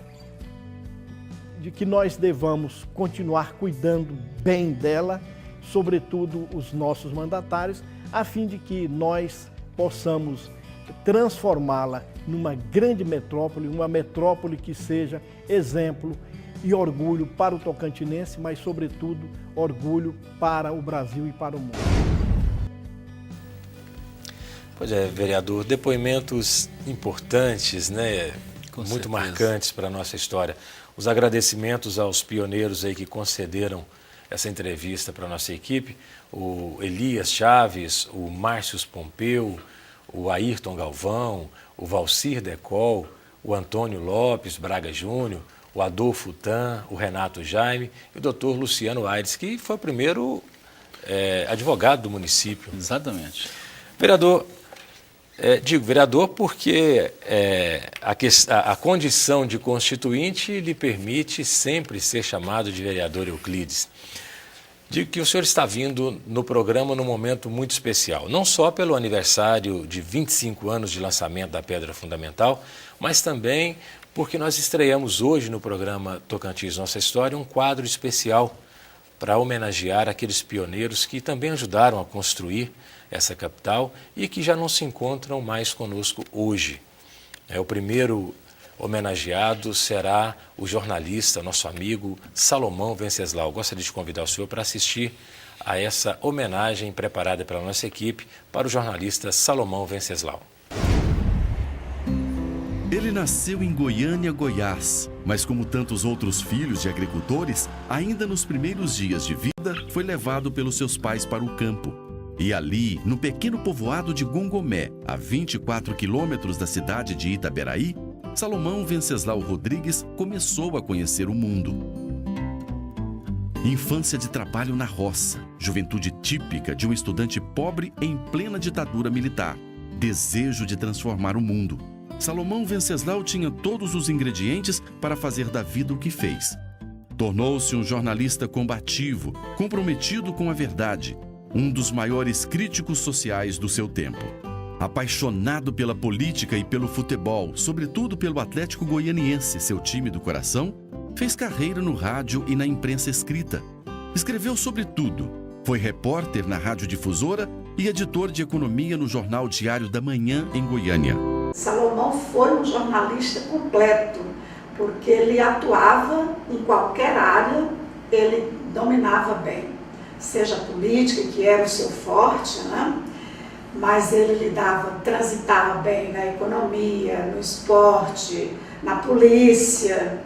de que nós devamos continuar cuidando bem dela, sobretudo os nossos mandatários, a fim de que nós possamos transformá-la numa grande metrópole, uma metrópole que seja exemplo e orgulho para o tocantinense, mas, sobretudo, orgulho para o Brasil e para o mundo. Pois é, vereador, depoimentos importantes, né? Muito marcantes para a nossa história. Os agradecimentos aos pioneiros aí que concederam essa entrevista para a nossa equipe, o Elias Chaves, o Márcio Pompeu, o Ayrton Galvão, o Valcir Decol, o Antônio Lopes Braga Júnior, o Adolfo Tan, o Renato Jaime e o doutor Luciano Aires, que foi o primeiro advogado do município. Exatamente. Vereador, Digo vereador porque a condição de constituinte lhe permite sempre ser chamado de vereador Euclides. Digo que o senhor está vindo no programa num momento muito especial, não só pelo aniversário de 25 anos de lançamento da Pedra Fundamental, mas também porque nós estreamos hoje no programa Tocantins Nossa História um quadro especial para homenagear aqueles pioneiros que também ajudaram a construir essa capital e que já não se encontram mais conosco hoje. O primeiro homenageado será o jornalista, nosso amigo Salomão Venceslau. Gostaria de convidar o senhor para assistir a essa homenagem preparada pela nossa equipe para o jornalista Salomão Venceslau. Ele nasceu em Goiânia, Goiás, mas como tantos outros filhos de agricultores, ainda nos primeiros dias de vida, foi levado pelos seus pais para o campo. E ali, no pequeno povoado de Gongomé, a 24 quilômetros da cidade de Itaberaí, Salomão Venceslau Rodrigues começou a conhecer o mundo. Infância de trabalho na roça, juventude típica de um estudante pobre em plena ditadura militar, desejo de transformar o mundo. Salomão Venceslau tinha todos os ingredientes para fazer da vida o que fez. Tornou-se um jornalista combativo, comprometido com a verdade, um dos maiores críticos sociais do seu tempo. Apaixonado pela política e pelo futebol, sobretudo pelo Atlético Goianiense, seu time do coração, fez carreira no rádio e na imprensa escrita. Escreveu sobre tudo. Foi repórter na radiodifusora e editor de economia no jornal Diário da Manhã, em Goiânia. Salomão foi um jornalista completo, porque ele atuava em qualquer área, ele dominava bem. Seja a política, que era o seu forte, né? Mas ele transitava bem na economia, no esporte, na polícia.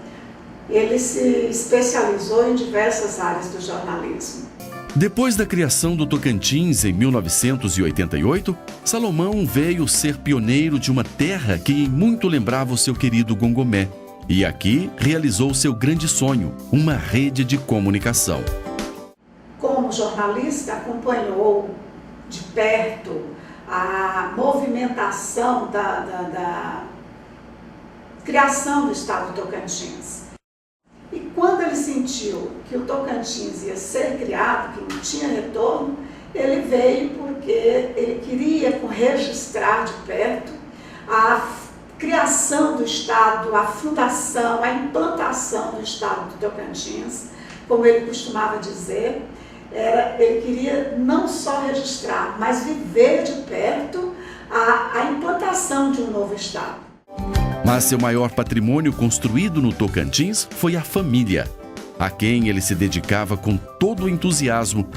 Ele se especializou em diversas áreas do jornalismo. Depois da criação do Tocantins em 1988, Salomão veio ser pioneiro de uma terra que em muito lembrava o seu querido Gongomé. E aqui realizou seu grande sonho, uma rede de comunicação. Como jornalista, acompanhou de perto a movimentação da criação do estado do Tocantins. E quando ele sentiu que o Tocantins ia ser criado, que não tinha retorno, ele veio porque ele queria registrar de perto a criação do estado, a fundação, a implantação do estado do Tocantins, como ele costumava dizer. Ele queria não só registrar, mas viver de perto a implantação de um novo estado. Mas seu maior patrimônio construído no Tocantins foi a família, a quem ele se dedicava com todo o entusiasmo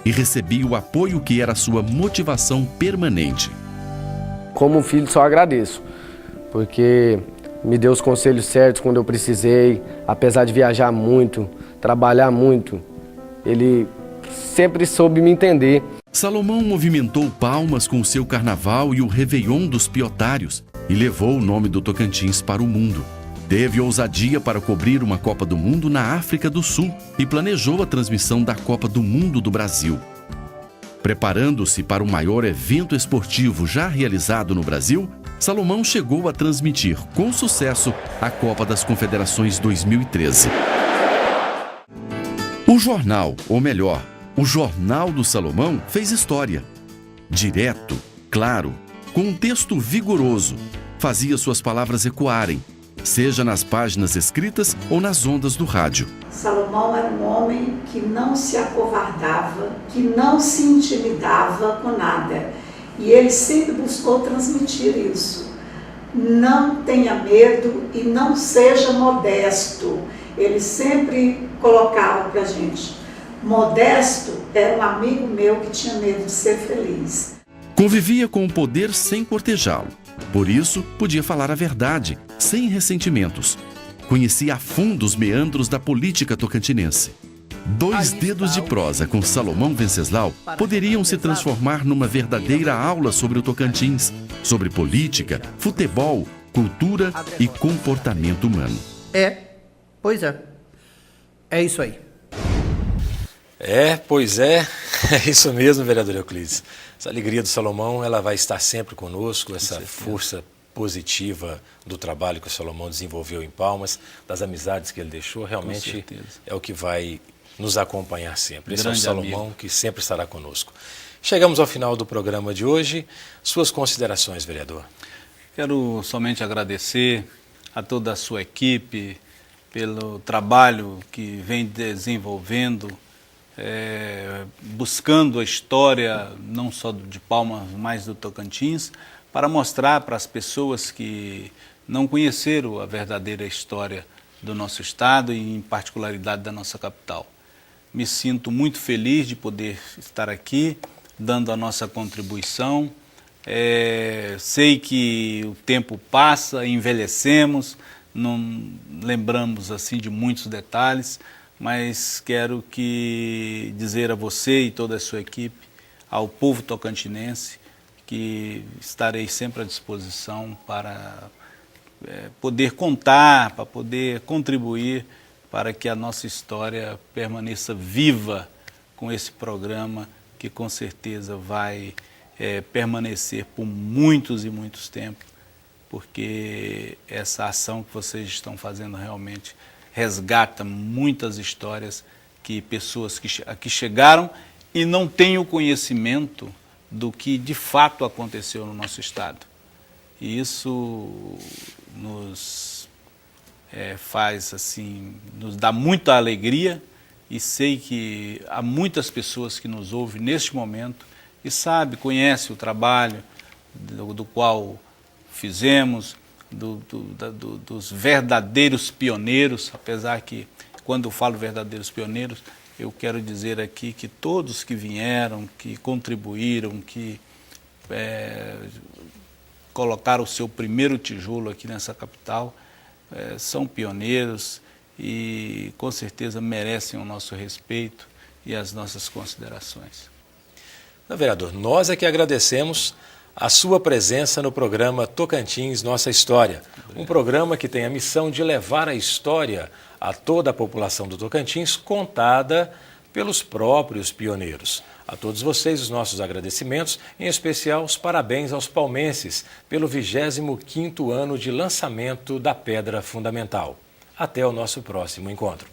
e recebia o apoio que era sua motivação permanente. Como filho, só agradeço, porque me deu os conselhos certos quando eu precisei, apesar de viajar muito, trabalhar muito, ele sempre soube me entender. Salomão movimentou Palmas com o seu carnaval e o Réveillon dos Piotários e levou o nome do Tocantins para o mundo. Teve ousadia para cobrir uma Copa do Mundo na África do Sul e planejou a transmissão da Copa do Mundo do Brasil. Preparando-se para o maior evento esportivo já realizado no Brasil, Salomão chegou a transmitir com sucesso a Copa das Confederações 2013. O jornal, ou melhor, o Jornal do Salomão fez história. Direto, claro, com um texto vigoroso, fazia suas palavras ecoarem, seja nas páginas escritas ou nas ondas do rádio. Salomão era um homem que não se acovardava, que não se intimidava com nada. E ele sempre buscou transmitir isso. Não tenha medo e não seja modesto. Ele sempre colocava para a gente: modesto era um amigo meu que tinha medo de ser feliz. Convivia com o poder sem cortejá-lo. Por isso, podia falar a verdade, sem ressentimentos. Conhecia a fundo os meandros da política tocantinense. 2 dedos de prosa com Salomão Venceslau poderiam se transformar numa verdadeira aula sobre o Tocantins, sobre política, futebol, cultura e comportamento humano. Pois é. É isso aí. Pois é. É isso mesmo, vereador Euclides. Essa alegria do Salomão, ela vai estar sempre conosco, essa força positiva do trabalho que o Salomão desenvolveu em Palmas, das amizades que ele deixou, realmente é o que vai nos acompanhar sempre. Esse é o Salomão que sempre estará conosco. Chegamos ao final do programa de hoje. Suas considerações, vereador. Quero somente agradecer a toda a sua equipe pelo trabalho que vem desenvolvendo, buscando a história não só de Palmas, mas do Tocantins, para mostrar para as pessoas que não conheceram a verdadeira história do nosso estado e em particularidade da nossa capital. Me sinto muito feliz de poder estar aqui, dando a nossa contribuição. Sei que o tempo passa, envelhecemos, não lembramos assim de muitos detalhes, mas quero dizer a você e toda a sua equipe, ao povo tocantinense, que estarei sempre à disposição para poder contar, para poder contribuir para que a nossa história permaneça viva com esse programa que com certeza vai permanecer por muitos e muitos tempos, porque essa ação que vocês estão fazendo realmente resgata muitas histórias que pessoas que aqui chegaram e não têm o conhecimento do que de fato aconteceu no nosso estado. E isso nos faz assim, nos dá muita alegria, e sei que há muitas pessoas que nos ouvem neste momento e conhece o trabalho do qual fizemos, dos verdadeiros pioneiros, apesar que quando eu falo verdadeiros pioneiros, eu quero dizer aqui que todos que vieram, que contribuíram, que colocaram o seu primeiro tijolo aqui nessa capital, são pioneiros e com certeza merecem o nosso respeito e as nossas considerações. Vereador, nós é que agradecemos a sua presença no programa Tocantins Nossa História, um programa que tem a missão de levar a história a toda a população do Tocantins, contada pelos próprios pioneiros. A todos vocês os nossos agradecimentos, em especial os parabéns aos palmenses pelo 25º ano de lançamento da Pedra Fundamental. Até o nosso próximo encontro.